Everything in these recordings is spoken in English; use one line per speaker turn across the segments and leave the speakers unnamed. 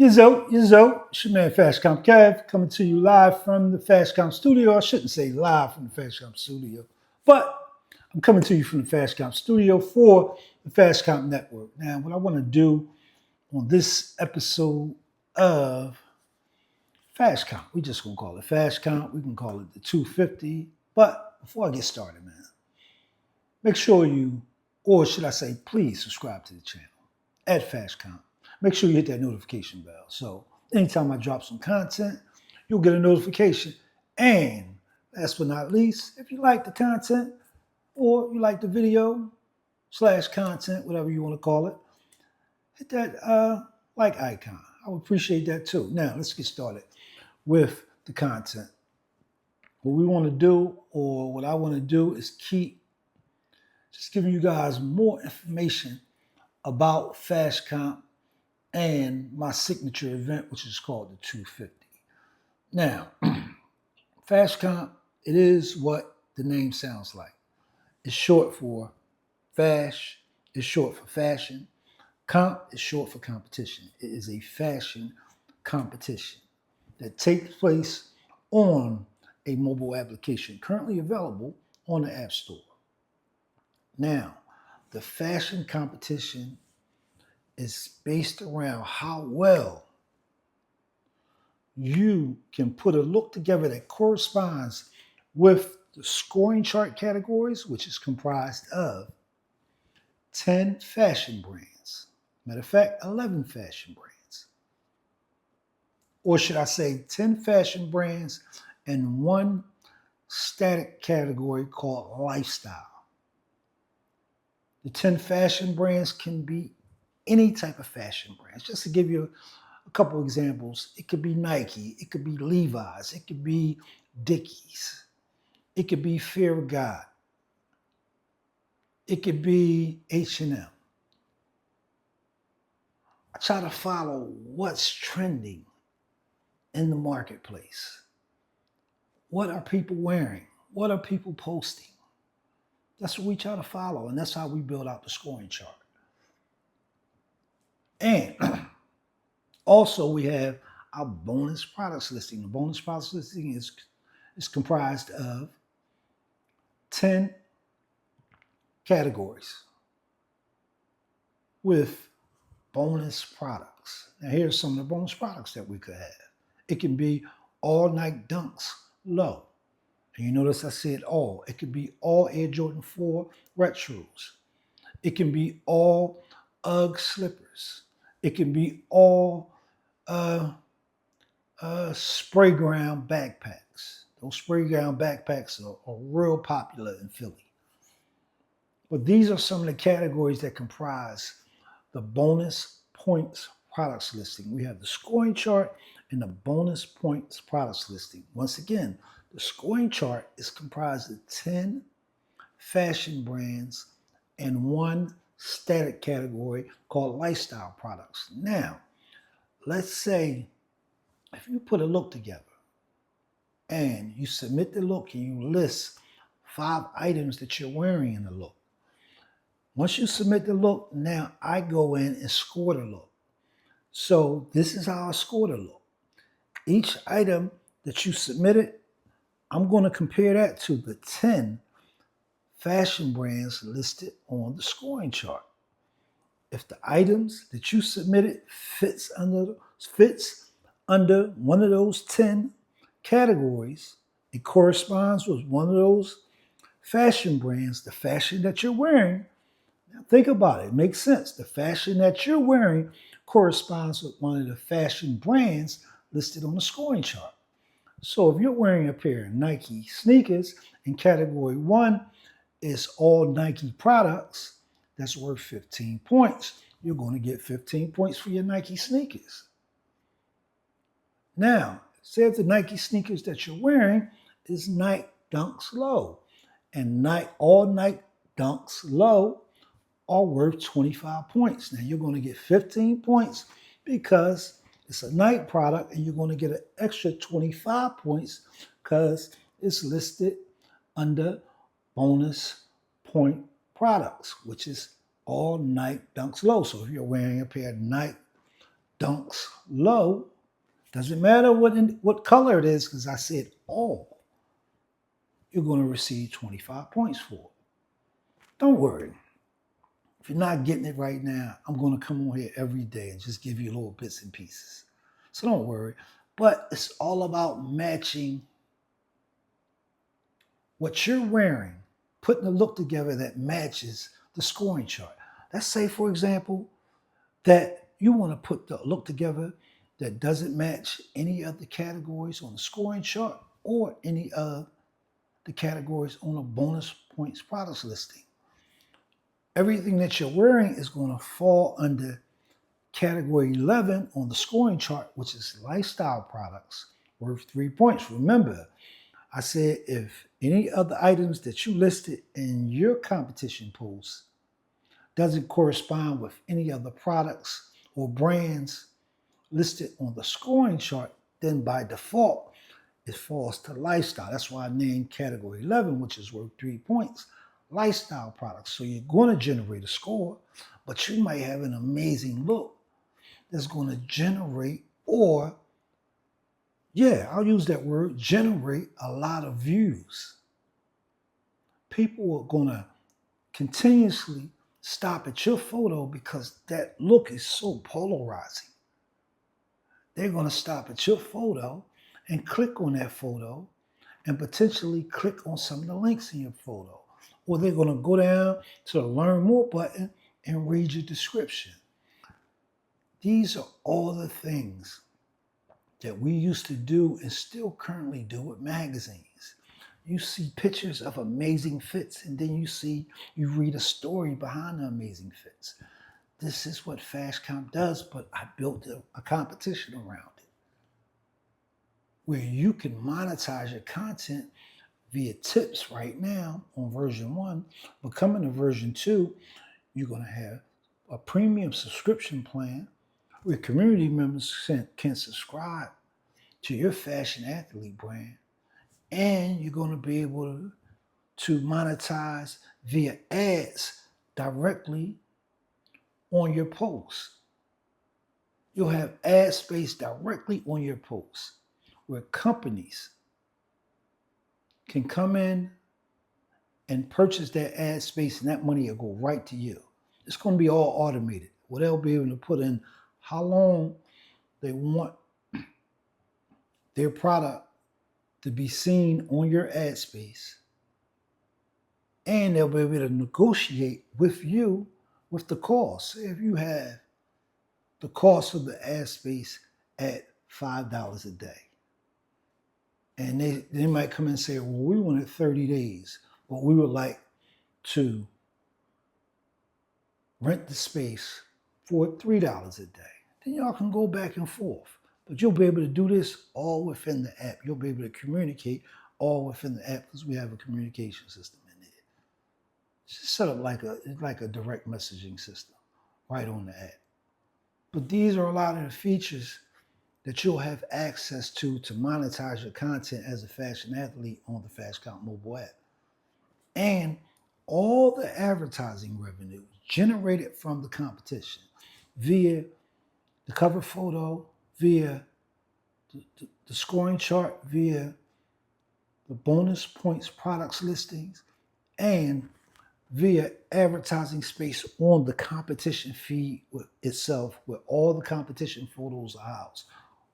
Yizzo, it's your man Fashcomp Kev coming to you live from the Fashcomp studio. I shouldn't say live from the Fashcomp studio, but I'm coming to you from the Fashcomp studio for the Fashcomp network. Now, what I want to do on this episode of Fashcomp, we just gonna call it Fashcomp. We can call it the 250. But before I get started, man, make sure you, or should I say, please subscribe to the channel at Fashcomp. Make sure you hit that notification bell. So anytime I drop some content, you'll get a notification. And last but not least, if you like the content or you like the video / content, whatever you want to call it, hit that like icon. I would appreciate that too. Now, let's get started with the content. What we want to do, or what I want to do, is keep just giving you guys more information about Fashcomp and my signature event, which is called the 250. Now, Fashcomp, it is what the name sounds like. It's short for Fash, it's short for fashion. Comp is short for competition. It is a fashion competition that takes place on a mobile application currently available on the App Store. Now, the fashion competition is based around how well you can put a look together that corresponds with the scoring chart categories, which is comprised of 10 fashion brands. Matter of fact, 11 fashion brands. Or should I say 10 fashion brands and one static category called lifestyle. The 10 fashion brands can be any type of fashion brands. Just to give you a couple examples, it could be Nike, it could be Levi's, it could be Dickies, it could be Fear of God, it could be H&M. I try to follow what's trending in the marketplace. What are people wearing? What are people posting? That's what we try to follow, and that's how we build out the scoring chart. And also we have our bonus products listing. The bonus products listing is comprised of 10 categories with bonus products. Now here's some of the bonus products that we could have. It can be all Nike Dunks low. And you notice I said all. It could be all Air Jordan 4 retros. It can be all UGG slippers. It can be all spray ground backpacks. Those spray ground backpacks are real popular in Philly. But these are some of the categories that comprise the bonus points products listing. We have the scoring chart and the bonus points products listing. Once again, the scoring chart is comprised of 10 fashion brands and one static category called lifestyle products. Now, let's say if you put a look together and you submit the look and you list 5 items that you're wearing in the look. Once you submit the look, now I go in and score the look. So this is how I score the look. Each item that you submitted, I'm going to compare that to the 10 fashion brands listed on the scoring chart. If the items that you submitted fits under one of those 10 categories, it corresponds with one of those fashion brands, the fashion that you're wearing. Now think about it. It makes sense. The fashion that you're wearing corresponds with one of the fashion brands listed on the scoring chart. So if you're wearing a pair of Nike sneakers and category 1 is all Nike products, that's worth 15 points. You're going to get 15 points for your Nike sneakers. Now, say if the Nike sneakers that you're wearing is Nike Dunks Low, and all Nike Dunks Low are worth 25 points. Now, you're going to get 15 points because it's a Nike product, and you're going to get an extra 25 points because it's listed under bonus point products, which is all Nike Dunks Low. So if you're wearing a pair of Nike dunks low. Doesn't matter what color it is, because I said all. You're going to receive 25 points for it. Don't worry. If you're not getting it right now, I'm going to come on here every day and just give you little bits and pieces. So don't worry. But it's all about matching what you're wearing, putting a look together that matches the scoring chart. Let's say, for example, that you want to put the look together that doesn't match any of the categories on the scoring chart or any of the categories on a bonus points products listing. Everything that you're wearing is going to fall under category 11 on the scoring chart, which is lifestyle products worth 3 points. Remember, I said if any of the items that you listed in your competition post doesn't correspond with any of the products or brands listed on the scoring chart, then by default, it falls to lifestyle. That's why I named category 11, which is worth 3 points, lifestyle products. So you're going to generate a score, but you might have an amazing look that's going to generate, or I'll use that word, generate a lot of views. People are going to continuously stop at your photo because that look is so polarizing. They're going to stop at your photo and click on that photo and potentially click on some of the links in your photo. Or they're going to go down to the Learn More button and read your description. These are all the things that we used to do and still currently do with magazines. You see pictures of amazing fits, and then you read a story behind the amazing fits. This is what Fashcomp does, but I built a competition around it where you can monetize your content via tips right now on version 1. But coming to version 2, you're going to have a premium subscription plan where community members can subscribe to your fashion athlete brand. And you're going to be able to monetize via ads directly on your posts. You'll have ad space directly on your posts where companies can come in and purchase that ad space, and that money will go right to you. It's going to be all automated. Well, they'll be able to put in how long they want their product to be seen on your ad space, and they'll be able to negotiate with you with the cost. Say if you have the cost of the ad space at $5 a day, and they might come in and say, well, we wanted 30 days, but we would like to rent the space for $3 a day. Then y'all can go back and forth. But you'll be able to do this all within the app. You'll be able to communicate all within the app because we have a communication system in there. It's just set up like a direct messaging system right on the app. But these are a lot of the features that you'll have access to monetize your content as a fashion athlete on the Fashcomp mobile app. And all the advertising revenue generated from the competition via the cover photo, via the scoring chart, via the bonus points products listings, and via advertising space on the competition feed itself, where all the competition photos are housed.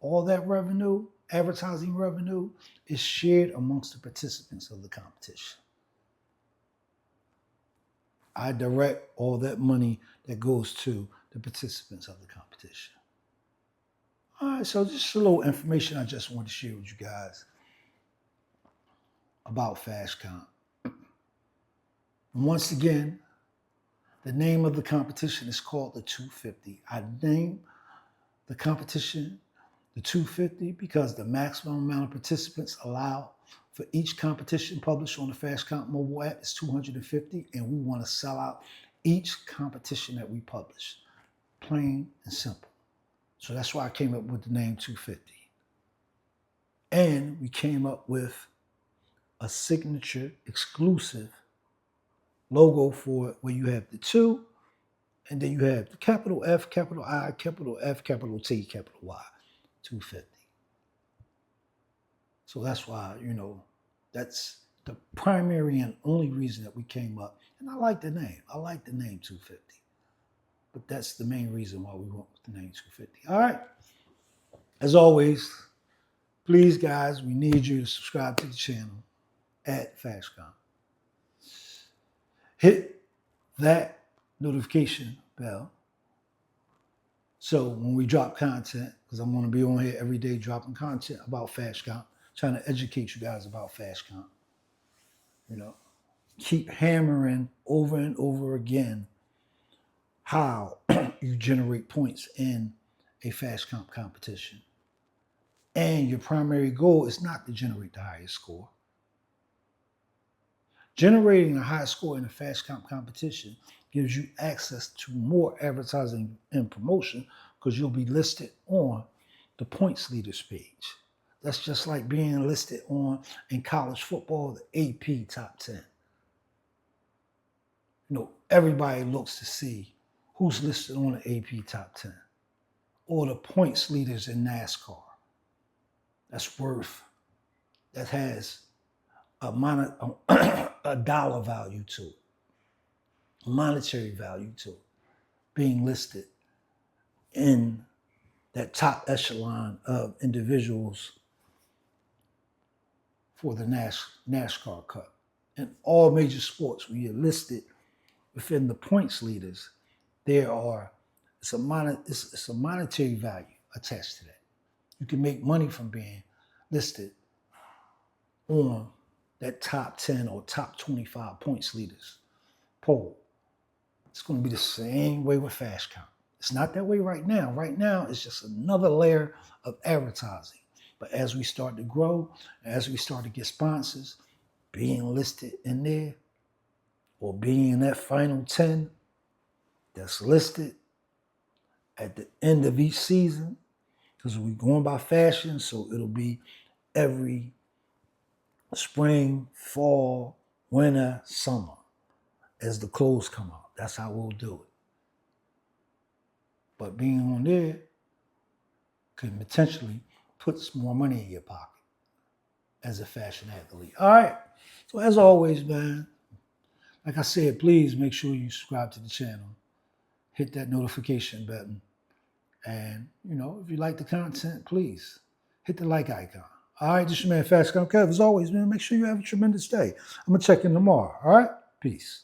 All that revenue, advertising revenue, is shared amongst the participants of the competition. I direct all that money that goes to the participants of the competition. All right, so just a little information I just want to share with you guys about Fashcomp. Once again, the name of the competition is called the 250. I named the competition the 250 because the maximum amount of participants allowed for each competition published on the Fashcomp mobile app is 250, and we want to sell out each competition that we publish. Plain and simple. So that's why I came up with the name 250. And we came up with a signature exclusive logo for it where you have the 2 And then you have the capital F, capital I, capital F, capital T, capital Y, 250. So that's why, that's the primary and only reason that we came up. And I like the name. I like the name 250. But that's the main reason why we went with the name 250. All right. As always, please, guys, we need you to subscribe to the channel at Fashcomp. Hit that notification bell. So when we drop content, because I'm going to be on here every day dropping content about Fashcomp, trying to educate you guys about Fashcomp. Keep hammering over and over again how you generate points in a Fashcomp competition. And your primary goal is not to generate the highest score. Generating a high score in a Fashcomp competition gives you access to more advertising and promotion because you'll be listed on the points leaders page. That's just like being listed on, in college football, the AP top 10. Everybody looks to see who's listed on the AP top 10 or the points leaders in NASCAR. That has a dollar value to it, a monetary value to it, being listed in that top echelon of individuals for the NASCAR Cup. In all major sports, when you're listed within the points leaders, it's a monetary value attached to that. You can make money from being listed on that top 10 or top 25 points leaders poll. It's going to be the same way with Fashcomp. It's not that way right now. Right now, it's just another layer of advertising. But as we start to grow, as we start to get sponsors, being listed in there, or being in that final 10 that's listed at the end of each season, because we're going by fashion, so it'll be every spring, fall, winter, summer, as the clothes come out. That's how we'll do it. But being on there could potentially put some more money in your pocket as a fashion athlete. All right. So as always, man, like I said, please make sure you subscribe to the channel. Hit that notification button. And, if you like the content, please hit the like icon. All right, this is your man, Fashcomp Kev. As always, man, make sure you have a tremendous day. I'm going to check in tomorrow. All right? Peace.